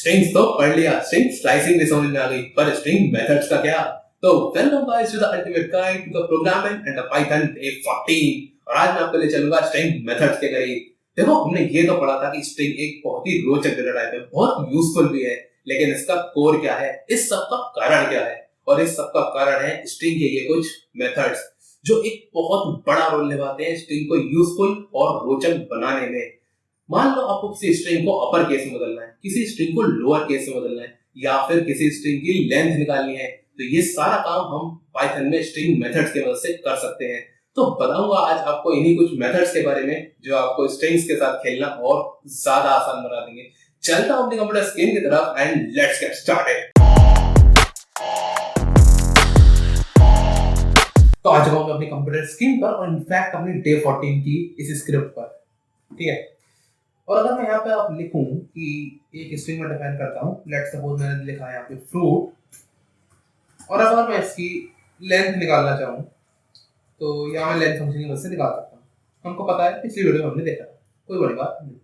Strings तो पढ़ लिया, स्ट्रिंग स्लाइसिंग भी समझ में आ गई, पर स्ट्रिंग मेथड्स का क्या? तो welcome guys to the ultimate guide to the programming and the Python day 14 और आज मैं आपको ले चलूंगा स्ट्रिंग मेथड्स के करीब। देखो हमने ये तो पढ़ा था कि स्ट्रिंग एक बहुत ही रोचक डेटा टाइप है, बहुत यूजफुल भी है, लेकिन इसका कोर क्या है, इस सब का कारण क्या है? और इस सब का कारण है स्ट्रिंग के ये कुछ मेथड्स जो एक बहुत बड़ा रोल निभाते हैं स्ट्रिंग को यूजफुल और रोचक बनाने में। मान लो आपको किसी स्ट्रिंग को अपर केस में बदलना है, किसी स्ट्रिंग को लोअर केस में बदलना है, या फिर किसी स्ट्रिंग की लेंथ निकालनी है, तो ये सारा काम हम पाइथन में स्ट्रिंग मेथड्स की मदद से कर सकते हैं। तो बताऊंगा आज आपको इन्हीं कुछ मेथड्स के बारे में जो आपको स्ट्रिंग्स के साथ खेलना और ज्यादा आसान बना देंगे। चलता हूं अपनी कंप्यूटर स्क्रीन की तरफ एंड लेट्स गेट स्टार्टेड। तो आ चुका हूं मैं अपनी कंप्यूटर स्क्रीन पर और इनफैक्ट अपनी डे 14 की इस स्क्रिप्ट पर। ठीक है, और अगर मैं यहाँ पे आप लिखूं कि एक स्ट्रिंग में डिफाइन करता हूँ, लेट्स सपोज मैंने लिखा है यहाँ पे फ्रूट, और अगर मैं इसकी लेंथ निकालना चाहूँ तो यहाँ मैं लेंथ फंक्शन की मदद से निकाल सकता हूँ। हमको पता है, पिछली वीडियो में हमने देखा, कोई बड़ी बात नहीं।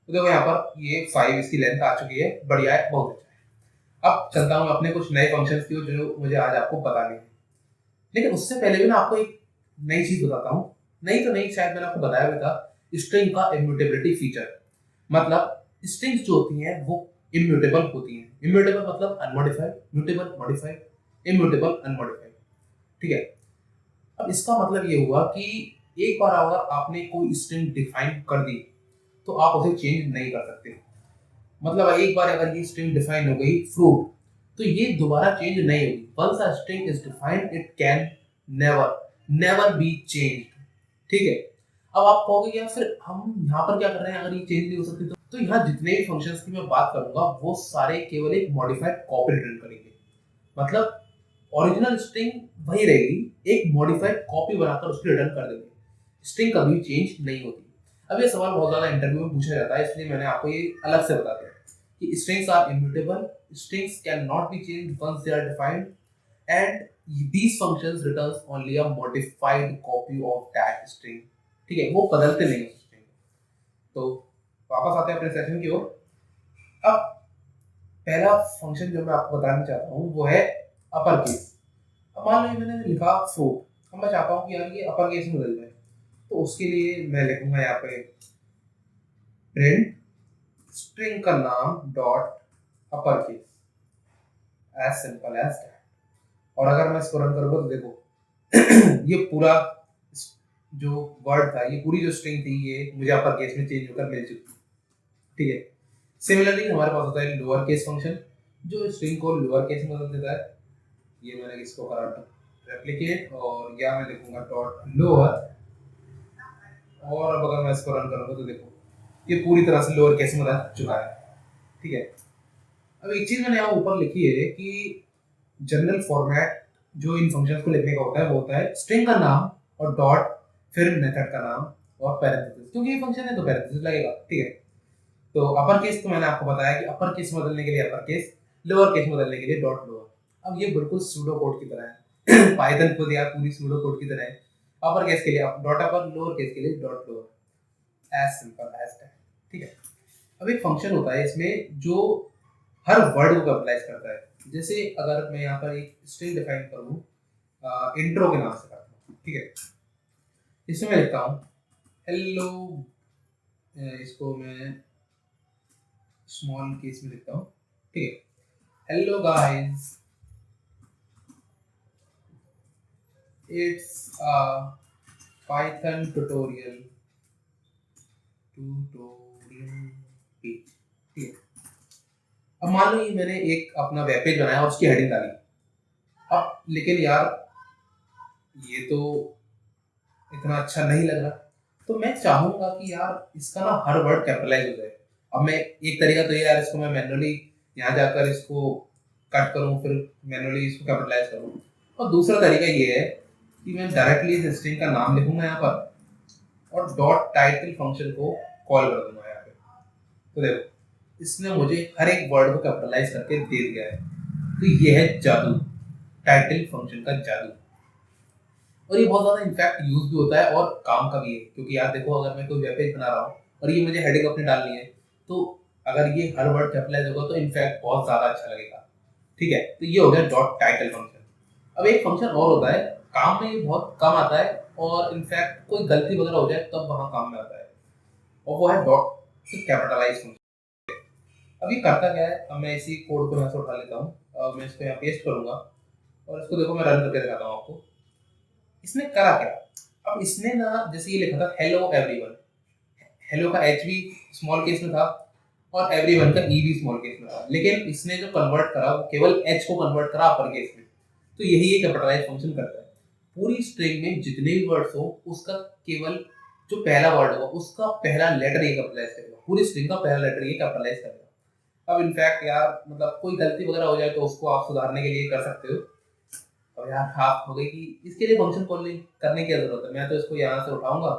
तो देखो यहाँ पर ये 5 इसकी लेंथ आ चुकी है, बढ़िया है, बहुत अच्छा है। अब चलता हूँ अपने कुछ नए फंक्शंस की जो मुझे आज आपको बताने हैं, लेकिन उससे पहले भी ना आपको एक नई चीज बताता हूँ। नहीं तो नहीं, शायद मैंने आपको बताया भी था, स्ट्रिंग का इम्यूटेबिलिटी फीचर। मतलब स्ट्रिंग्स जो होती हैं वो इम्यूटेबल होती हैं। इम्यूटेबल मतलब unmodified, mutable modified, immutable unmodified. ठीक है, अब इसका मतलब ये हुआ कि एक बार अगर आपने कोई स्ट्रिंग डिफाइन कर दी तो आप उसे चेंज नहीं कर सकते। मतलब एक बार अगर ये स्ट्रिंग डिफाइन हो गई फ्रूट, तो ये दोबारा चेंज नहीं होगी। Once a string is defined it can never be changed. ठीक है, अब आप कहोगे कि यार फिर हम यहाँ पर क्या कर रहे हैं, अगर ये चेंज नहीं हो सकती तो यहाँ जितने भी फंक्शंस की मैं बात करूंगा वो सारे केवल एक मॉडिफाइड कॉपी रिटर्न करेंगे। मतलब ओरिजिनल स्ट्रिंग वही रहेगी, एक मॉडिफाइड कॉपी बनाकर उसको रिटर्न कर देंगे। स्ट्रिंग कभी चेंज नहीं होती। अब ये सवाल बहुत ज्यादा इंटरव्यू में पूछा जाता है, इसलिए मैंने आपको ये अलग से बता दिया कि strings are immutable, strings can not be changed once they are defined, and these functions returns only a modified copy of that string। ठीक है, वो बदलते नहीं उस स्ट्रिंग को। तो वापस आते हैं अपने सेशन की ओर। अब पहला फंक्शन जो मैं आपको बताना चाहता हूँ वो है अपर केस। अब मान लीजिए मैंने लिखा फ्रूट, अब मैं चाहता हूँ कि यार ये अपर केस में बदल जाए, तो उसके लिए मैं लिखूंगा यहाँ पे प्रिंट स्ट्रिंग का नाम dot upper case, as simple as that. और अगर मैं इसको रन करूंगा तो देखो ये पूरा जो वर्ड था, ये पूरी जो स्ट्रिंग थी, ये मुझे अपर केस में चेंज होकर मिल चुकी। ठीक है, सिमिलरली हमारे पास होता है लोअर केस फंक्शन जो स्ट्रिंग को लोअर केस में बदल देता है। ये मैंने इसको करा रेप्लिकेट और या मैं लिखूंगा डॉट लोअर, और अब अगर मैं इसको रन करूंगा तो देखो ये पूरी तरह से लोअर केस में बदल चुका है। ठीक है, अब एक चीज मैंने यहाँ ऊपर लिखी है कि जनरल फॉर्मेट जो इन फंक्शंस को लिखने का होता है वो होता है स्ट्रिंग का नाम और डॉट, फिर मेथड का नाम और पैरेंथेसिस, क्योंकि ये फंक्शन है तो पैरेंथेसिस लगेगा। ठीक है, तो अपर केस तो मैंने आपको बताया कि अपर केस में बदलने के लिए अपर केस, लोअर केस में बदलने के लिए डॉट लोअर। अब ये बिल्कुल सूडो कोड की तरह है पाइथन खुद यार पूरी सूडो कोड की तरह है। अपर केस के लिए डॉट अपर, लोअर केस के लिए dot lower, as simple as that. ठीक है, अब एक फंक्शन होता है इसमें जो हर वर्ड को कैपिटलाइज करता है। जैसे अगर मैं यहाँ पर एक स्ट्रिंग डिफाइन करूँ इंट्रो के नाम से करता हूँ। ठीक है, इसमें मैं लिखता हूँ हेलो, इसको मैं स्मॉल केस में लिखता हूँ। ठीक है, hello guys, it's a Python tutorial page. ठीक है, अब मान लो मैंने एक अपना वेब पेज बनाया और उसकी हेडिंग डाली। अब लेकिन यार ये तो इतना अच्छा नहीं लग रहा, तो मैं चाहूंगा कि यार इसका ना हर वर्ड कैपिटलाइज हो जाए। अब मैं एक तरीका तो ये यार इसको मैं मैन्युअली यहाँ जाकर इसको कट करूँ, फिर मैन्युअली इसको कैपिटलाइज करूँ, और दूसरा तरीका ये है कि मैं डायरेक्टली इस स्ट्रिंग का नाम लिखूंगा यहाँ पर और डॉट टाइटल फंक्शन को कॉल कर दूंगा यहाँ पे। तो देखो इसने मुझे हर एक वर्ड को कैपिटलाइज करके दे दिया है। तो ये है जादू, टाइटल फंक्शन का जादू। और ये बहुत ज्यादा इनफैक्ट यूज भी होता है और काम का भी है, क्योंकि यार देखो अगर मैं कोई वेब पेज बना रहा हूँ और ये मुझे हेडिंग अपनी डालनी है, तो अगर ये हर वर्ड कैपिटलाइज होगा तो इनफैक्ट बहुत ज्यादा अच्छा लगेगा। ठीक है, तो ये हो गया डॉट टाइटल फंक्शन। अब एक फंक्शन और होता है, काम में ये बहुत कम आता है और इनफैक्ट कोई गलती वगैरह हो जाए तब वहां काम में आता है, और वो है डॉट कैपिटलाइज फंक्शन। अब ये करता क्या है, अब मैं इसी कोड को यहाँ से उठा लेता हूँ, मैं इसको यहाँ पेस्ट करूंगा और इसको देखो मैं रन करके दिखाता हूँ आपको। इसने करा क्या, अब इसने ना जैसे ये लिखा था हेलो एवरीवन, हेलो का एच भी स्मॉल केस में था और एवरीवन का ई भी स्मॉल केस में था, लेकिन इसने जो कन्वर्ट करा वो केवल एच को कन्वर्ट करा अपर केस में। तो यही ये कैपिटलाइज फंक्शन करता है। पूरी स्ट्रिंग में जितने भी वर्ड्स हो उसका केवल जो पहला वर्ड होगा उसका पहला लेटर ये कैपिटलाइज करेगा, पूरी स्ट्रिंग का पहला लेटर ये कैपिटलाइज करेगा। अब इनफैक्ट यार मतलब कोई गलती वगैरह हो जाए तो उसको आप सुधारने के लिए कर सकते हो। अब यार हाफ हो गई कि इसके लिए फंक्शन कॉल करने की जरूरत है, मैं तो इसको यहाँ से उठाऊंगा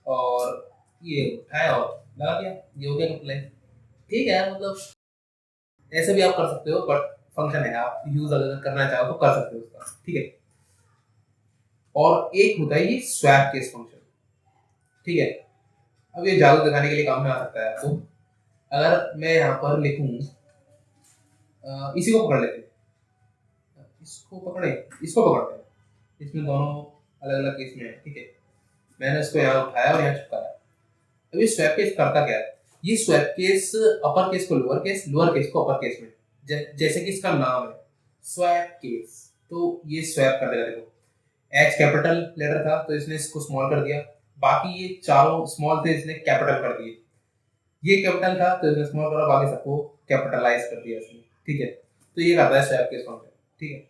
और ये उठाया और लगा दिया, ये हो गया कैपिटलाइज। ठीक है, मतलब ऐसे भी आप कर सकते हो, बट फंक्शन है, आप यूज अगर करना चाहो तो कर सकते हो उसका। ठीक है, और एक होता है ये स्वैप केस फंक्शन। ठीक है, अब ये जादू दिखाने के लिए काम में आ सकता है आपको। अगर मैं यहाँ पर लिखूं, इसी को पकड़ लेते हैं, इसको पकड़े, इसको पकड़ते हैं, इसमें दोनों अलग अलग केस में है। ठीक है, मैंने इसको यहाँ उठाया और यहाँ चिपकाया। अब ये स्वैप केस करता क्या है, ये स्वैप केस अपर केस को लोअर केस को अपर केस में, जैसे कि इसका नाम है स्वैप केस, तो ये स्वैप कर देगा। देखो एच कैपिटल लेटर था तो इसने इसको स्मॉल कर दिया, बाकी ये चारों स्मॉल थे इसने कैपिटल कर दिए, ये कैपिटल था तो इसने स्मॉल करा, बाकी सबको कैपिटलाइज कर दिया इसने। ठीक है, तो ये करता है स्वैप केस फंक्शन। ठीक है,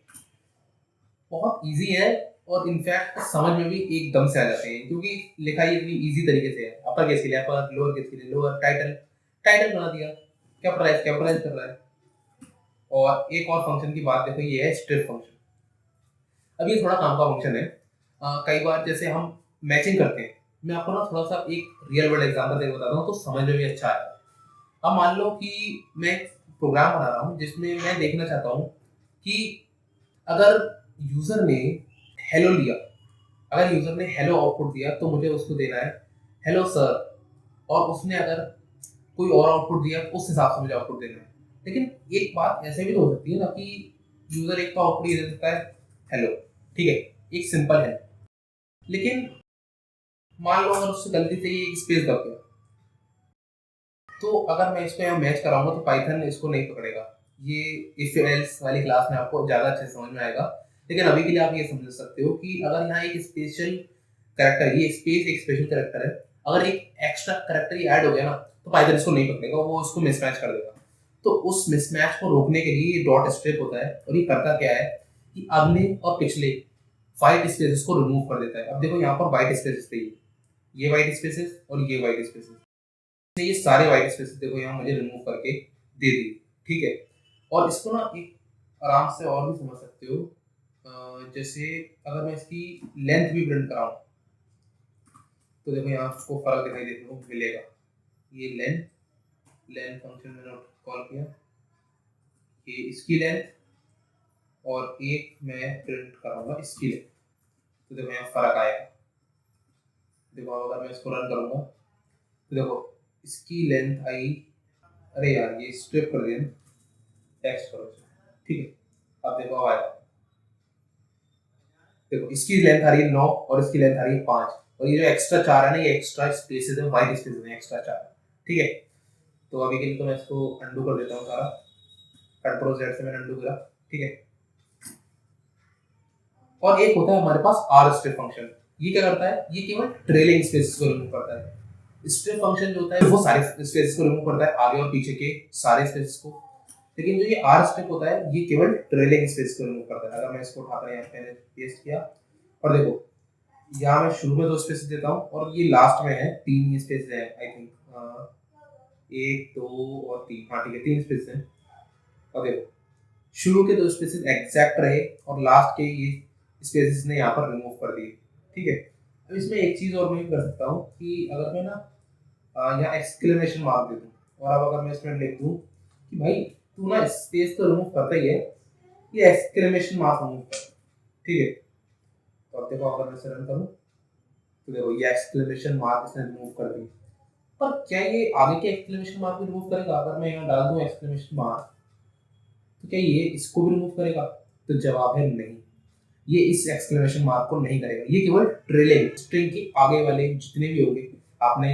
बहुत इजी है और इनफैक्ट समझ में भी एकदम से आ जाते हैं क्योंकि लिखाई इतनी इजी तरीके से है। अपर केस के लिए अपर, लोअर केस के लिए लोअर, टाइटल टाइटल बना दिया, कैपिटलाइज कर रहा है। और एक और फंक्शन की बात देखो, ये है स्ट्रिप फंक्शन। अब ये थोड़ा काम का फंक्शन है। कई बार जैसे हम मैचिंग करते हैं, मैं आपको ना थोड़ा सा एक रियल वर्ल्ड एग्जांपल देकर बताता हूँ तो समझ में भी अच्छा आएगा। अब मान लो कि मैं एक प्रोग्राम बना रहा हूँ जिसमें मैं देखना चाहता हूँ कि अगर यूजर ने हेलो लिया, अगर यूजर ने हेलो आउटपुट दिया तो मुझे उसको देना है हेलो सर, और उसने अगर कोई और आउटपुट दिया उस हिसाब से मुझे आउटपुट देना है। लेकिन एक बात ऐसे भी तो हो सकती है ना कि यूजर एक तो आउटपुट ये दे सकता है हेलो, ठीक है, एक सिंपल है, लेकिन मान लो अगर उससे गलती से ये एक स्पेस दब गया, तो अगर मैं इसको यहाँ मैच कराऊंगा तो पाइथन इसको नहीं पकड़ेगा। ये इफ एल्स वाली क्लास में आपको ज़्यादा अच्छे से समझ में आएगा, लेकिन अभी के लिए आप ये समझ सकते हो कि अगर यहाँ एक स्पेशल करेक्टर, ये स्पेस एक स्पेशल करेक्टर है, अगर एक एक्स्ट्रा करेक्टर ही ऐड हो गया ना तो पाइथन इसको नहीं पकड़ेगा, वो इसको मिसमैच कर देगा। तो उस मिसमैच को रोकने के लिए ये डॉट स्ट्रिप होता है, और ये करता क्या है कि अगले और पिछले व्हाइट स्पेसेस को रिमूव कर देता है। अब देखो यहाँ पर व्हाइट स्पेसेस थे, ये व्हाइट स्पेसेस और ये व्हाइट स्पेसेस, ये सारे व्हाइट स्पेसेस देखो यहाँ मुझे रिमूव करके दे दी। ठीक है, और इसको ना एक आराम से और भी समझ सकते हो, जैसे अगर मैं इसकी लेंथ भी प्रिंट कराऊं तो देखो यहाँ आपको फर्क दिखाई देने को मिलेगा। ये लेंथ, लेंथ फंक्शन मैंने कॉल किया, ये इसकी लेंथ, और एक मैं प्रिंट कराऊंगा इसकी लेंथ, तो देखो यहाँ फर्क आएगा। देखो अगर मैं इसको रन करूंगा तो देखो इसकी लेंथ आई, अरे यार ये स्ट्रिप कर दिया, टेक्स्ट करो इसे। ठीक है, अब देखो अब आएगा, देखो इसकी लेंथ आ रही है 9 और इसकी लेंथ आ रही है 5, और ये जो एक्स्ट्रा 4 है ना, ये एक्स्ट्रा स्पेसेस है, व्हाइट स्पेसेस है एक्स्ट्रा 4। ठीक है, तो अभी के लिए तो मैं इसको अंडू कर देता हूँ सारा, कंट्रोल जेड से मैंने अंडू करा। ठीक है, और एक होता है हमारे पास आर स्ट्रिप फंक्शन। ये क्या करता है, ये केवल ट्रेलिंग स्पेसेस को रिमूव करता है। स्ट्रिप फंक्शन जो होता है वो सारे स्पेसेस को रिमूव करता है, आगे और पीछे के सारे स्पेसेस को, लेकिन जो ये आर स्ट्रिप होता है ये केवल ट्रेलिंग स्पेस को रिमूव करता है। अगर मैं इसको उठाकर यहाँ पे पेस्ट किया और देखो यहाँ मैं शुरू में 2 स्पेसेस देता हूँ और ये लास्ट में है 3 स्पेस है, आई थिंक 1 2 और 3, हाँ ठीक है 3 स्पेस हैं। और देखो शुरू के 2 स्पेसेस एग्जैक्ट रहे और लास्ट के ये स्पेसेस ने यहाँ पर रिमूव कर दिए। ठीक है, अब इसमें एक चीज़ और मैं कर सकता हूँ कि अगर मैं ना यहाँ एक्सक्लेमेशन मार्क दे दूँ, और अब अगर मैं इसमें लिख दूँ कि भाई तू ना स्पेस तो रिमूव करता ही है, ये एक्सक्लेमेशन मार्क रिमूव कर। ठीक है, तो अब देखो अगर मैं इसे रन करूँ तो देखो ये एक्सक्लेमेशन मार्क इसने रिमूव कर दी। पर क्या ये आगे के एक्सक्लेमेशन मार्क को रिमूव करेगा? अगर मैं यहाँ डाल दूँ एक्सक्लेमेशन मार्क, तो क्या ये इसको भी रिमूव करेगा? तो जवाब है नहीं, ये इस एक्सक्लेमेशन मार्क को नहीं करेगा। ये केवल ट्रेलिंग स्ट्रिंग के आगे वाले जितने भी होंगे, आपने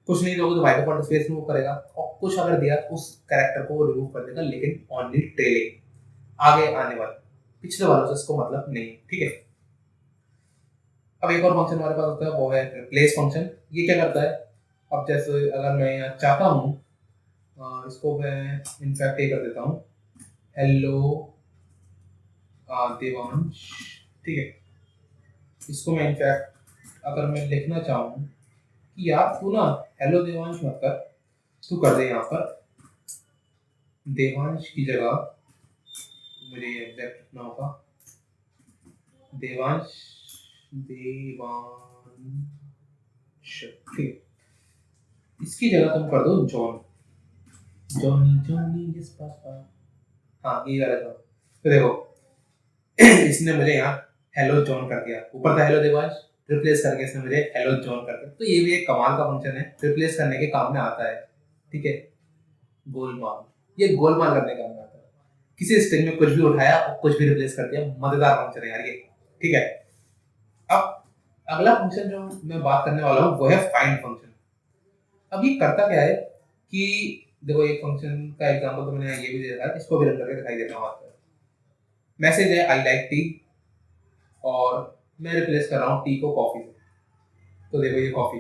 कुछ नहीं दोगे तो वाइट डॉट स्पेस रिमूव करेगा, और कुछ अगर दिया तो उस कैरेक्टर को रिमूव कर देगा, लेकिन ओनली ट्रेलिंग आगे आने वाले, पिछले वालों से इसको मतलब नहीं। ठीक है, अब एक और फंक्शन हमारे पास होता है, वो है रिप्लेस फंक्शन। ये क्या करता है? अब जैसे अगर मैं यहाँ चाहता हूँ, इसको मैं इनफैक्ट ये कर देता हूँ, हेलो देवांश। ठीक है, इसको मैं इनफैक्ट अगर मैं लिखना चाहूँ कि यार तू ना हेलो देवांश मत कर, तू कर दे यहाँ पर देवांश की जगह, मुझे एग्जैक्ट लिखना होगा देवांश, देवांश। ठीक, इसकी जगह तुम कर दो जॉन, जॉनी जॉनी जिस पापा। हाँ ये वाला था। तो देखो इसने मुझे यहाँ हेलो जॉन कर दिया, ऊपर था हेलो देवांश, रिप्लेस करके इसने मुझे हेलो जॉन कर दिया। तो ये भी एक कमाल का फंक्शन है, रिप्लेस करने के काम में आता है। ठीक है, गोलमाल, ये गोलमाल करने का काम में आता है, किसी स्ट्रिंग में कुछ भी उठाया और कुछ भी रिप्लेस कर दिया। मजेदार फंक्शन है यार ये। ठीक है, अब अगला फंक्शन जो मैं बात करने वाला हूँ वो है फाइंड फंक्शन। अब ये करता क्या है कि देखो, एक फंक्शन का एग्जांपल तो मैंने ये भी दे रखा है, इसको भी रन करके दिखाई देता हूँ आपको। मैसेज है आई लाइक टी, और मैं रिप्लेस कर रहा हूँ टी को कॉफी से। तो देखो ये कॉफी,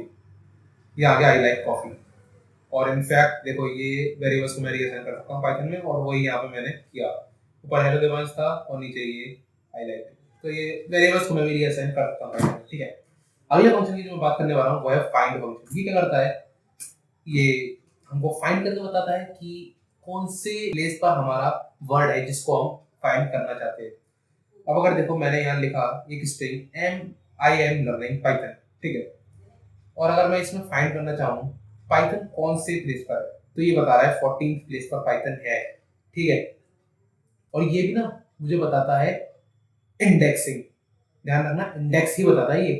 ये आ गया आई लाइक कॉफी, और इनफैक्ट देखो ये वेरिएबल्स को मैं रीअसाइन कर सकता हूँ पाइथन में, और वही यहाँ पे मैंने किया, ऊपर हेलो देवांश था और नीचे ये आई लाइक। तो ये वेरिएबल्स को मैं भी रीअसाइन कर सकता हूँ पाइथन में। ठीक है, अगले फंक्शन की जो मैं बात करने वाला हूँ वो है फाइंड फंक्शन। ये क्या करता है? ये हमको फाइंड करके बताता है कि कौन से प्लेस पर हमारा वर्ड है जिसको हम फाइंड करना चाहते हैं। अब अगर देखो मैंने यहाँ लिखा एक string am I am learning Python, ठीक है, और अगर मैं इसमें फाइंड करना चाहूँ पाइथन कौन से प्लेस पर है, तो ये बता रहा है 14th प्लेस पर पाइथन है। ठीक है, और ये भी ना मुझे बताता है इंडेक्सिंग, ध्यान रखना इंडेक्स ही बताता है ये।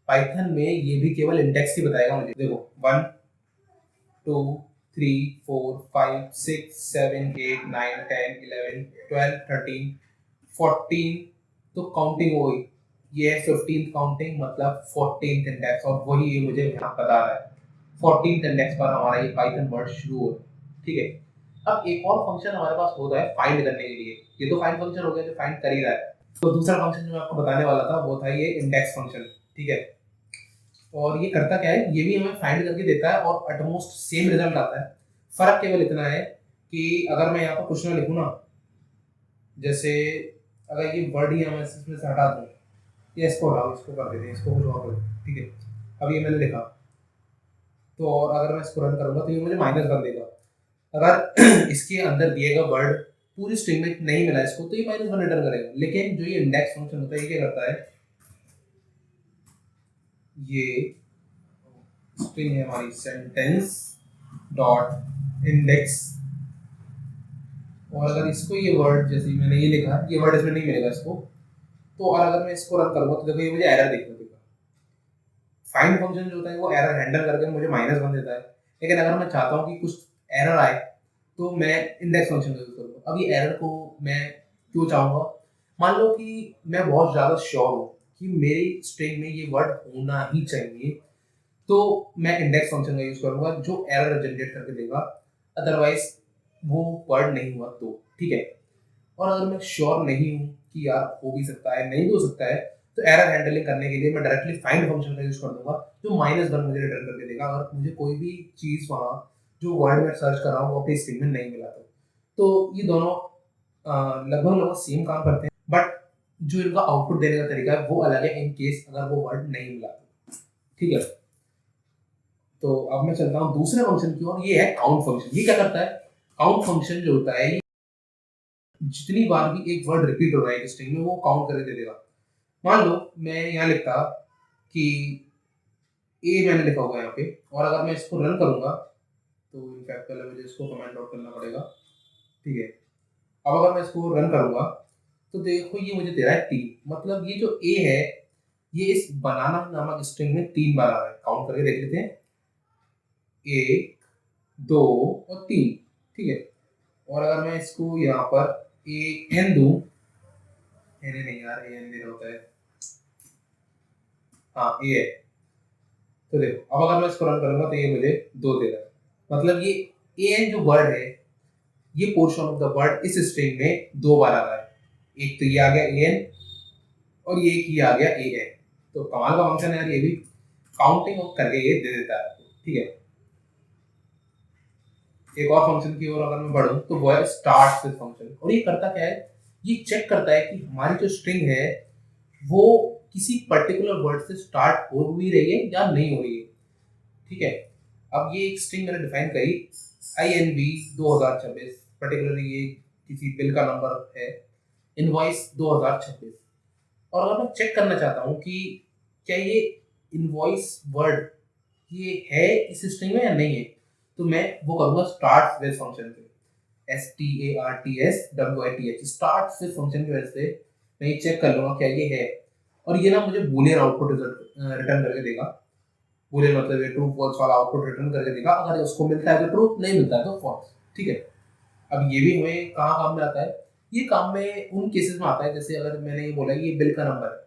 पाइथन में ये भी केवल इंडेक्स ही बताएगा मुझे। देखो 1 2 3 4 5 6 7 8 9 10 11 12 13 14, तो काउंटिंग हो गई, ये है 15th काउंटिंग, मतलब 14th इंडेक्स, और वही ये मुझे यहाँ बता रहा है 14th इंडेक्स पर हमारा ये पाइथन वर्ड शुरू हो रहा है। ठीक है, अब एक और फंक्शन हमारे पास होता है फाइंड करने के लिए। ये तो फाइंड फंक्शन हो गया जो फाइंड कर ही रहा है। तो दूसरा फंक्शन जो मैं आपको बताने वाला था वो था ये इंडेक्स फंक्शन। ठीक है, और ये करता क्या है? ये भी हमें फाइंड करके देता है और ऑलमोस्ट सेम रिजल्ट आता है। फर्क केवल इतना है कि अगर मैं यहाँ पर कुछ ना लिखूँ ना, जैसे अगर ये वर्ड ही हम इसमें से हटा दूँ, या इसको हटाओ, इसको कर देते हैं, इसको कुछ और कर। ठीक है, अब ये मैंने लिखा, तो और अगर मैं इसको रन करूंगा तो ये मुझे -1 देगा। अगर इसके अंदर दिए गए वर्ड पूरी स्ट्रिंग में नहीं मिला इसको, तो ये -1 रिटर्न करेगा। लेकिन जो ये इंडेक्स फंक्शन होता है ये क्या करता है? ये स्ट्रिंग है हमारी सेंटेंस डॉट इंडेक्स, और अगर इसको ये वर्ड जैसे मैंने ये लिखा, ये वर्ड इसमें नहीं मिलेगा इसको, तो और अगर मैं इसको रन करूंगा तो देखो ये मुझे एरर देखने देगा। फाइंड फंक्शन जो होता है वो एरर हैंडल करके मुझे -1 देता है, लेकिन अगर मैं चाहता हूँ कि कुछ एरर आए तो मैं इंडेक्स फंक्शन का यूज करूँगा। अब ये एरर को मैं क्यों चाहूँगा? मान लो कि मैं बहुत ज़्यादा श्योर हूँ कि मेरी स्ट्रिंग में ये वर्ड होना ही चाहिए, तो मैं इंडेक्स फंक्शन का यूज करूँगा जो एरर जनरेट करके देगा, अदरवाइज वो वर्ड नहीं हुआ तो। ठीक है, और अगर मैं श्योर नहीं हूँ कि यार हो भी सकता है नहीं भी हो सकता है, तो एरर हैंडलिंग करने के लिए मैं डायरेक्टली फाइंड फंक्शन का यूज कर दूंगा जो -1 मुझे रिटर्न करके देगा अगर मुझे कोई भी चीज़ वहाँ जो वर्ड में सर्च कर रहा हूँ वो अपनी स्ट्रिंग में नहीं मिला। तो ये दोनों लगभग लगभग सेम काम करते हैं, बट जो इनका आउटपुट देने का तरीका है वो अलग है इन केस अगर वो वर्ड नहीं मिला तो। ठीक है, तो अब मैं चलता हूँ दूसरे फंक्शन की ओर, ये है काउंट फंक्शन। ये क्या करता है? काउंट फंक्शन जो होता है, जितनी बार भी एक वर्ड रिपीट हो रहा है एक स्ट्रिंग में वो काउंट करके दे देगा। मान लो मैं यहाँ लिखता कि ए मैंने लिखा हुआ है यहाँ पे, और अगर मैं इसको रन करूंगा तो इनफैक्ट पहले मुझे इसको कमेंट आउट करना पड़ेगा। ठीक है, अब अगर मैं इसको रन करूंगा तो देखो ये मुझे दे रहा है 3, मतलब ये जो ए है ये इस बनाना नामक स्ट्रिंग में 3 बार आ रहा है। काउंट करके देख लेते हैं, 1 2 और 3, ठीक है। और अगर मैं इसको यहाँ पर ए एन दूं, एन नहीं यार, ए एन देना होता है, हाँ ए है। तो देखो अब अगर मैं इसको रन करूंगा तो ये मुझे 2 दे रहा है। मतलब ये ए एन जो वर्ड है, ये पोर्शन ऑफ द वर्ड इस स्ट्रिंग में 2 बार आ रहा है। एक तो ये आ गया ए एन और ये एक ये आ गया ए एन। तो कमाल का फंक्शन है यार, ये भी काउंटिंग करके ये दे देता है आपको, ठीक है। एक और फंक्शन की ओर अगर मैं बढ़ूं तो वो है स्टार्ट विद फंक्शन। और ये करता क्या है, ये चेक करता है कि हमारी जो स्ट्रिंग है वो किसी पर्टिकुलर वर्ड से स्टार्ट हो भी रही है या नहीं हो रही है, ठीक है। अब ये एक स्ट्रिंग मैंने डिफाइन करी INV 2026, पर्टिकुलरली ये किसी बिल का नंबर है, इनवॉइस 2026। और अगर मैं चेक करना चाहता हूँ कि क्या ये इनवॉइस वर्ड ये है इस स्ट्रिंग में या नहीं है, तो मैं वो करूंगा स्टार्ट विद फंक्शन पे, STARTSWITH, स्टार्ट विद फंक्शन की वजह से मैं ये चेक कर लूंगा क्या ये है। और ये ना मुझे बूलियन आउटपुट रिटर्न करके देगा। बूलियन मतलब ये ट्रू फॉल्स वाला आउटपुट रिटर्न करके देगा। अगर उसको मिलता है तो ट्रू, नहीं मिलता है तो फॉल्स, ठीक है। अब ये भी हमें कहाँ काम में आता है, ये काम में उन केसेस में आता है जैसे अगर मैंने ये बोला कि ये बिल का नंबर है,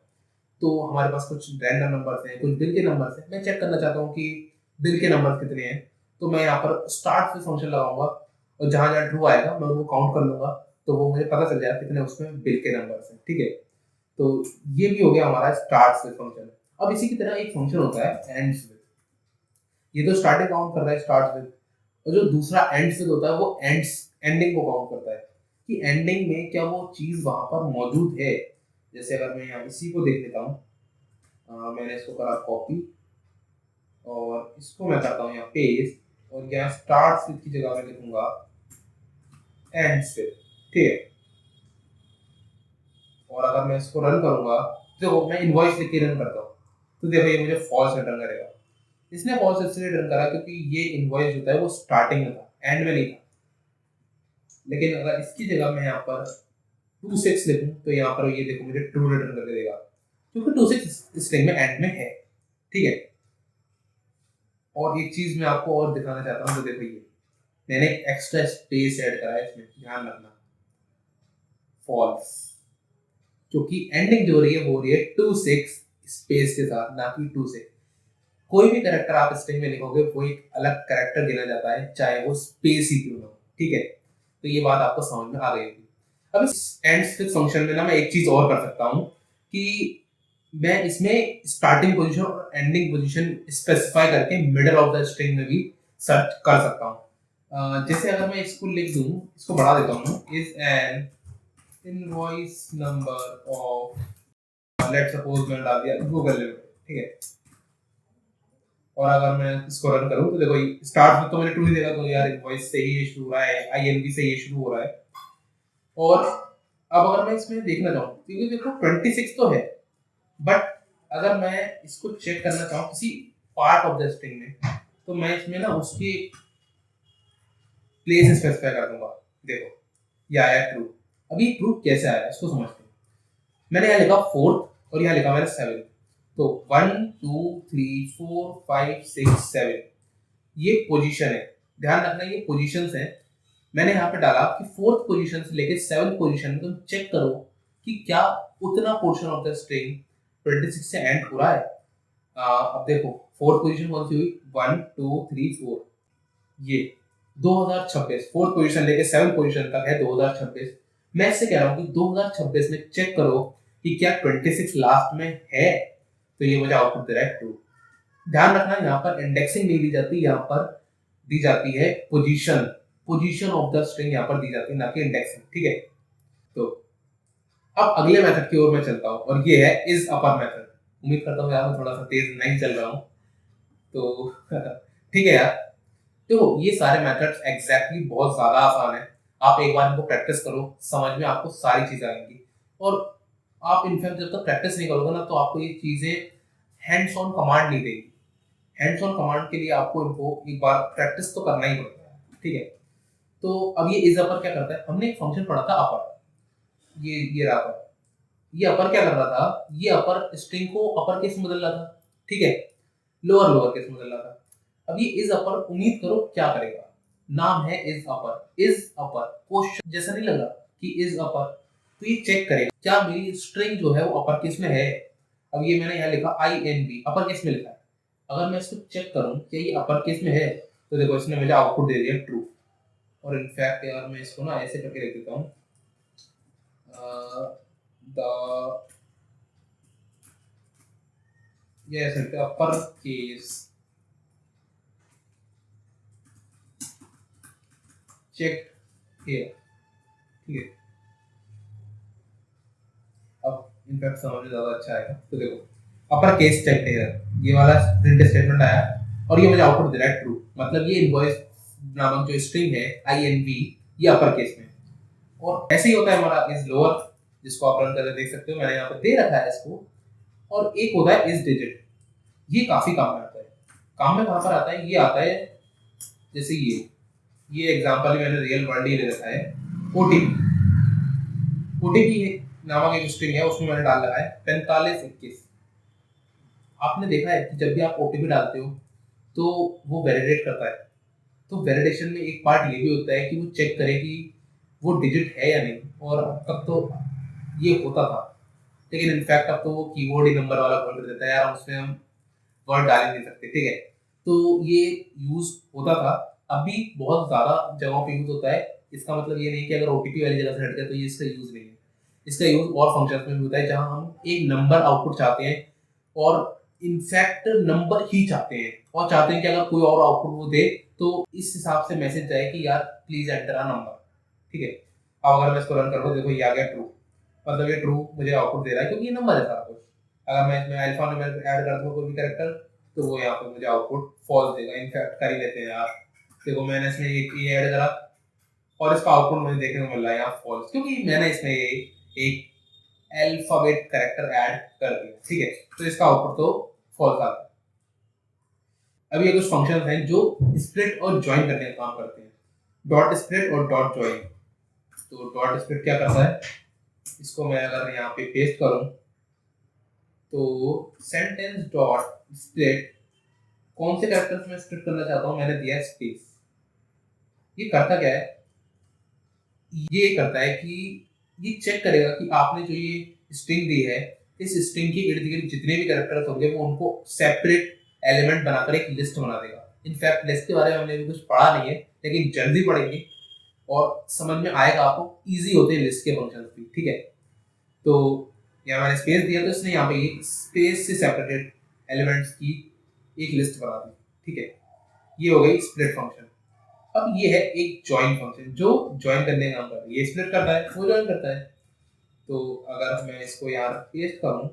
तो हमारे पास कुछ रैंडम नंबर्स हैं, कुछ बिल के नंबर्स हैं, मैं चेक करना चाहता हूँ कि बिल के नंबर कितने हैं। तो मैं यहाँ पर स्टार्ट से फंक्शन लगाऊंगा और जहाँ जहाँ ट्रू आएगा मैं उनको काउंट कर लूंगा, तो वो मुझे पता चल जाएगा कितने उसमें बिल के नंबर्स हैं, ठीक है। तो ये भी हो गया हमारा स्टार्ट से फंक्शन। अब इसी की तरह एक फंक्शन होता है एंड्स विद। ये तो स्टार्टिंग काउंट कर रहा है स्टार्ट विद, और जो दूसरा एंड्स विद होता है वो एंड्स एंडिंग को काउंट करता है कि एंडिंग में क्या वो चीज वहां पर मौजूद है। जैसे अगर मैं यहाँ इसी को देख लेता हूँ, मैंने इसको करा कॉपी और इसको मैं करता हूँ यहाँ पेस्ट, और यहाँ स्टार्ट विद की जगह मैं लिखूंगा एंड्स विद, ठीक है। और अगर मैं इसको रन करूंगा, देखो मैं इनवॉइस लिख के रन करता हूँ, तो देखो ये मुझे फॉल्स रिटर्न करेगा। इसने फॉल्स इसलिए रिटर्न करा क्योंकि ये इनवॉइस जो है वो स्टार्टिंग में था, एंड में नहीं था। लेकिन अगर इसकी जगह मैं यहाँ पर 26 लिखूं तो यहाँ पर ये देखो मुझे ट्रू रिटर्न करके देगा, क्योंकि 26 स्ट्रिंग में एंड में है, ठीक है। और एक चीज मैं आपको और दिखाना चाहता हूँ, तो देखो ये मैंने एक्स्ट्रा स्पेस ऐड करा है इसमें, ध्यान रखना, फॉल्स, क्योंकि एंडिंग जो हो रही है 26 स्पेस के साथ, ना कि 2 से। कोई भी कैरेक्टर आप स्ट्रिंग में लिखोगे वो एक अलग कैरेक्टर गिना जाता है, चाहे वो स्पेस ही क्यों ना हो, ठीक है। तो ये बात आपको समझ में आ गई होगी। अब इस एंड्स विद फंक्शन में ना मैं एक चीज और कर सकता हूँ कि मैं इसमें स्टार्टिंग पोजीशन और एंडिंग पोजीशन स्पेसिफाई करके मिडल ऑफ द स्ट्रिंग में भी सर्च कर सकता हूँ। जैसे अगर मैं इसको लिख दूं, इसको बढ़ा देता हूँ, is an invoice number of, let's suppose मैंने डाल दिया गूगल लिमिटेड, ठीक है। और अगर मैं इसको रन करूं तो देखो स्टार्ट में तो मैंने ट्रू ही देगा, तो यार इनवॉइस से ही शुरू हो रहा है, INV से ही शुरू हो रहा है। और अब अगर मैं इसमें देखना चाहूँ, क्योंकि देखो 26 तो है, बट अगर मैं इसको चेक करना चाहूँ किसी पार्ट ऑफ द स्ट्रिंग में, तो मैं इसमें ना उसकी प्लेस स्पेसिफाई कर दूंगा। देखो ये आया ट्रू। अभी ट्रू कैसे आया इसको समझते हैं। मैंने यहाँ लिखा 4th और यहाँ लिखा मैंने 7, तो 1 2 3 4 5 6 7 ये पोजीशन है। ध्यान रखना ये पोजीशंस हैं। मैंने यहाँ पे डाला कि 4th पोजीशन से लेके 7th पोजीशन में तुम चेक करो कि क्या उतना पोर्शन ऑफ द स्ट्रिंग 26 से एंड हो रहा है। अब देखो 4th पोजीशन कौन सी हुई, 1 2 3 4, ये 2026, 4th पोजीशन लेके 7th पोजीशन तक है 2026। मैं इससे कह रहा हूँ कि 2026 में चेक करो कि क्या 26 लास्ट में है, तो ये मुझे आउटपुट दे रहा है ट्रू। ध्यान रखना यहाँ पर इंडेक्सिंग नहीं दी जाती, यहाँ पर दी जाती है पोजीशन ऑफ द स्ट्रिंग यहाँ पर दी जाती है, ना कि इंडेक्सिंग, ठीक है। तो अब अगले मेथड की ओर मैं चलता हूँ और ये है इज अपर मेथड। उम्मीद करता हूँ यार मैं थोड़ा सा तेज नहीं चल रहा हूँ, तो ठीक है यार। देखो ये सारे मेथड्स एग्जैक्टली बहुत ज्यादा आसान है। आप एक बार इनको प्रैक्टिस करो, समझ में आपको सारी चीजें आएंगी। और आप इनफैक्ट जब तक प्रैक्टिस नहीं करोगे ना, तो आपको ये चीजें हैंड्स ऑन कमांड नहीं देगी। हैंड्स ऑन कमांड के लिए आपको इनको एक बार प्रैक्टिस तो करना ही पड़ता है, ठीक है। तो अब ये इज अपर क्या करता है, हमने एक फंक्शन पढ़ा था अपर, ये रहा अपर। ये अपर क्या कर रहा था, ये अपर स्ट्रिंग को अपर केस में बदल रहा था, ठीक है, लोअर लोअर केस में बदल रहा था। अब ये इज अपर उम्मीद करो क्या करेगा, नाम है इज अपर क्वेश्चन जैसा नहीं लगा कि इज अपर, तो ये चेक करेगा क्या मेरी स्ट्रिंग जो है वो अपर केस में है। अब ये मैंने यहाँ लिखा I N B upper case में लिखा है, अगर मैं इसको चेक करूं क्या ये अपर केस में है, तो देखो इसने मुझे आउटपुट दे दिया ट्रू। और इनफैक्ट यार मैं इसको ना ऐसे करके लिख देता हूँ, द ये ऐसे लिखते हैं अपर केस चेक हियर, ठीक है। अब इनफैक्ट समझ में ज्यादा अच्छा आएगा, तो देखो अपर केस चेक हियर, ये वाला प्रिंट स्टेटमेंट आया और ये मुझे आउटपुट दे रहा है ट्रू, मतलब ये इनवॉइस नामक जो स्ट्रिंग है आई एन वी ये अपर केस में। और ऐसे ही होता है हमारा इज लोअर, जिसको आप रन करके देख सकते हो, मैंने यहाँ पे दे रखा है इसको। और एक होता है इज डिजिट, ये काफी काम में आता है। काम में कहाँ पर आता है, ये आता है जैसे ये एग्जांपल मैंने रियल वर्ल्ड ही ले रखा है, ओटीपी। ओटीपी नामक एक स्ट्रिंग है, उसमें मैंने डाल रखा है 4521। आपने देखा है कि जब भी आप ओटीपी डालते हो तो वो वैलिडेट करता है, तो वैलिडेशन में एक पार्ट ये भी होता है कि वो चेक करे कि वो डिजिट है या नहीं। और अब तो ये होता था, लेकिन इनफैक्ट अब तो वो कीबोर्ड ही नंबर वाला पॉइंटर देता है यार, उसमें हम वर्ड डाल ही नहीं सकते, ठीक है। तो ये यूज होता था, अभी बहुत ज्यादा जगहों पे यूज होता है। इसका मतलब ये नहीं कि अगर ओटीपी वाली जगह से हट गया तो ये इसका यूज नहीं है। इसका यूज और फंक्शंस में भी होता है जहां हम एक नंबर आउटपुट चाहते हैं, और इनफैक्ट नंबर ही चाहते हैं, और चाहते हैं कि अगर कोई और आउटपुट वो दे तो इस हिसाब से मैसेज जाए कि यार प्लीज एंटर अ नंबर, ठीक है। अब अगर मैं इसको रन करूँ, देखो ये आ गया ट्रू, मतलब ये ट्रू मुझे आउटपुट दे रहा है क्योंकि ये नंबर है सारा कुछ। अगर मैं इसमें अल्फा न्यूमेरिक ऐड कर दूँ कोई भी कैरेक्टर, तो वो यहाँ पे मुझे आउटपुट फॉल्स देगा। इनफैक्ट कर ही लेते हैं यार, देखो मैंने इसमें ये ऐड करा और इसका आउटपुट मुझे देखने को मिल रहा है यहाँ फॉल्स, क्योंकि मैंने इसमें ये एक अल्फाबेट कैरेक्टर ऐड कर दिया, ठीक है। तो इसका आउटपुट तो फॉल्स आता है। अब ये कुछ फंक्शंस हैं जो स्प्लिट और ज्वाइन करने का काम करते हैं, डॉट स्प्लिट और डॉट ज्वाइन। तो डॉट स्प्लिट क्या करता है, इसको मैं अगर यहाँ पे पेस्ट करूं, तो सेंटेंस डॉट स्प्लिट कौन से कैरेक्टर्स में स्प्लिट करना चाहता हूं, मैंने दिया है स्पेस। ये करता क्या है, ये करता है कि ये चेक करेगा कि आपने जो ये स्ट्रिंग दी है, इस स्ट्रिंग के इर्द गिर्द जितने भी कैरेक्टर्स होंगे वो उनको सेपरेट एलिमेंट बनाकर एक लिस्ट बना देगा। इनफैक्ट लिस्ट के बारे में हमने भी कुछ पढ़ा नहीं है, लेकिन जल्दी पढ़ेंगे और समझ में आएगा आपको, इजी होते हैं लिस्ट के फंक्शंस भी, ठीक है। तो यहाँ मैंने स्पेस दिया, तो इसने यहाँ पे ये स्पेस से सेपरेटेड एलिमेंट्स की एक लिस्ट बना दी, ठीक है। ये हो गई स्प्लिट फंक्शन। अब ये है एक ज्वाइन फंक्शन जो ज्वाइन करने का काम करता है, ये स्प्लिट करता है, वो ज्वाइन करता है। तो अगर मैं इसको यहाँ पेस्ट करूं,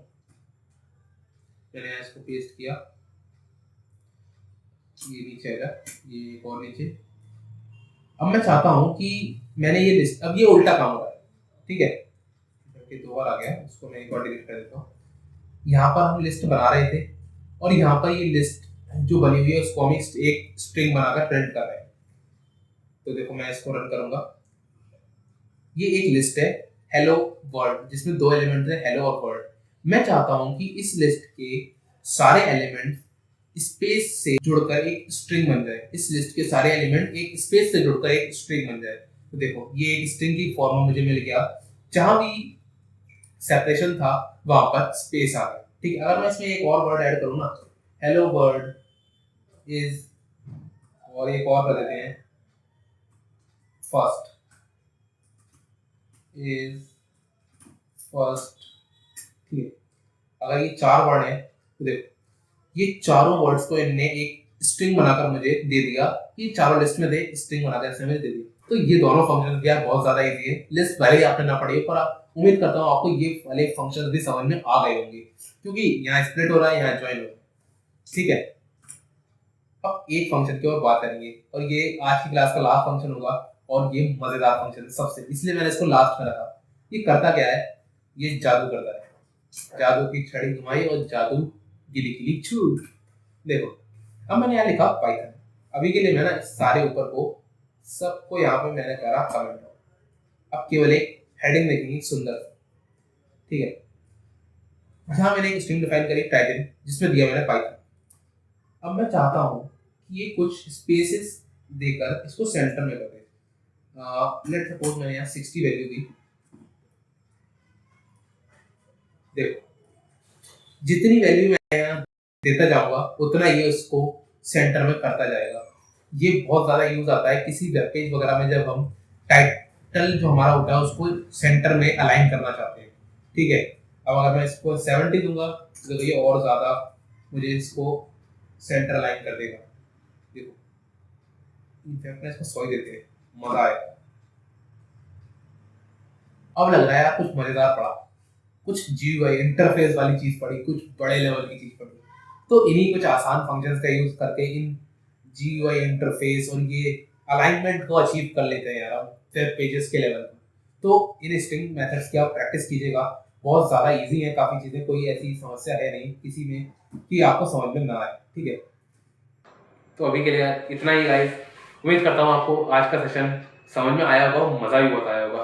मैंने इसको पेस्ट किया, ये नीचे आएगा, ये एक और नीचे। अब मैं चाहता हूं कि मैंने ये लिस्ट, अब ये उल्टा काम हो रहा है, ठीक है। दो बार आ गया, इसको मैं एक बार डिलीट कर देता हूँ। यहाँ पर हम लिस्ट बना रहे थे और यहाँ पर ये लिस्ट जो बनी हुई है उसको हम एक स्ट्रिंग बनाकर प्रिंट कर रहे हैं। तो देखो मैं इसको रन करूंगा, ये एक लिस्ट है हेलो वर्ल्ड जिसमें दो एलिमेंट है हेलो और वर्ल्ड। मैं चाहता हूं कि इस लिस्ट के सारे एलिमेंट स्पेस से जुड़कर एक स्ट्रिंग बन जाए, इस लिस्ट के सारे एलिमेंट एक स्पेस से जुड़कर एक स्ट्रिंग बन जाए। तो देखो ये एक स्ट्रिंग की फॉर्म में मुझे मिल गया, जहां भी सेपरेशन था वहां पर स्पेस आ गया, ठीक है। अगर मैं इसमें एक और वर्ड ऐड करूं ना, हेलो वर्ल्ड इज, और एक और कर देते हैं फर्स्ट इज फर्स्ट, ठीक है। अगर ये चार वर्ड हैं तो देखो ये चारों वर्ड्स को इनने एक स्ट्रिंग बनाकर मुझे दे दिया, ये चारों लिस्ट में थे, स्ट्रिंग बनाकर इसने मुझे दे दिया। तो ये दोनों फंक्शन भी यार बहुत ज्यादा इजी है, लिस्ट भले ही आपने ना पढ़ी हो, पर उम्मीद करता हूँ आपको ये वाले फंक्शन भी समझ में आ गए होंगे, क्योंकि यहाँ स्प्लिट हो रहा है, यहाँ ज्वाइन हो रहा है, ठीक है। अब एक फंक्शन की और बात करेंगे, और ये आज की क्लास का लास्ट फंक्शन होगा, और ये मजेदार फंक्शन सबसे, इसलिए मैंने इसको लास्ट में रखा। ये करता क्या है, ये जादू करता है, जादू की छड़ी घुमाई और जादू गिली गिली छू। देखो अब मैंने यहाँ लिखा पाइथन, अभी के लिए मैं ना सारे ऊपर को सबको यहाँ पे मैंने करा कमेंट। अब केवल एक हेडिंग देखेंगे सुंदर, ठीक है। यहाँ मैंने एक स्ट्रिंग डिफाइन करी टाइटल, जिसमें दिया मैंने पाइथन। अब मैं चाहता हूँ ये कुछ स्पेसेस देकर इसको सेंटर में कर दे। लेट सपोज मैंने यहाँ 60 वैल्यू दी। देखो जितनी वैल्यू मैं यहाँ देता जाऊंगा उतना ये उसको सेंटर में करता जाएगा। ये बहुत ज्यादा यूज आता है किसी वेब पेज वगैरह में, जब हम टाइटल जो हमारा होता है उसको सेंटर में अलाइन करना चाहते हैं। ठीक है, अब अगर मैं इसको 70 दूंगा तो ये और ज्यादा मुझे इसको सेंटर अलाइन कर देगा। देखो इनफैक्ट इसको 100 देते हैं, मजा आएगा। अब लग रहा है यार कुछ मजेदार पड़ा, कुछ जीयूआई इंटरफेस वाली चीज पड़ी, कुछ बड़े लेवल की चीज पड़ी। तो इन्हीं कुछ आसान फंक्शंस का यूज करके इन जीयूआई इंटरफेस और ये अलाइनमेंट को अचीव कर लेते हैं यार हम वेब पेजेस के लेवल पर। तो इन स्ट्रिंग मेथड्स की आप प्रैक्टिस कीजिएगा, बहुत ज़्यादा इजी है काफ़ी चीज़ें, कोई ऐसी समस्या है नहीं किसी में कि आपको समझ में ना आए। ठीक है, तो अभी के लिए इतना ही गाइस। उम्मीद करता हूँ आपको आज का सेशन समझ में आया होगा, मज़ा भी बहुत आया होगा।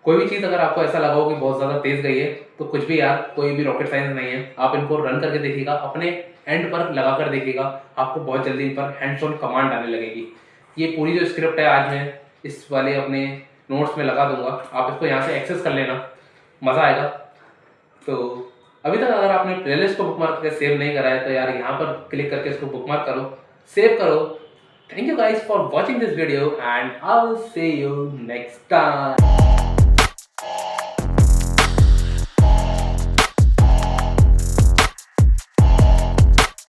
कोई भी चीज़ अगर आपको ऐसा लगा हो कि बहुत ज़्यादा तेज़ गई है तो कुछ भी यार, कोई भी रॉकेट साइंस नहीं है, आप इनको रन करके देखिएगा, अपने एंड पर लगा कर देखिएगा, आपको बहुत जल्दी इन पर हैंड्स ऑन कमांड आने लगेगी। ये पूरी जो स्क्रिप्ट है आज मैं इस वाले अपने नोट्स में लगा दूंगा, आप इसको यहाँ से एक्सेस कर लेना, मज़ा आएगा। तो अभी तक अगर आपने प्लेलिस्ट को बुकमार्क करके सेव नहीं करा है तो यार यहाँ पर क्लिक करके इसको बुकमार्क करो, सेव करो। Thank you guys for watching this video and I will see you next time.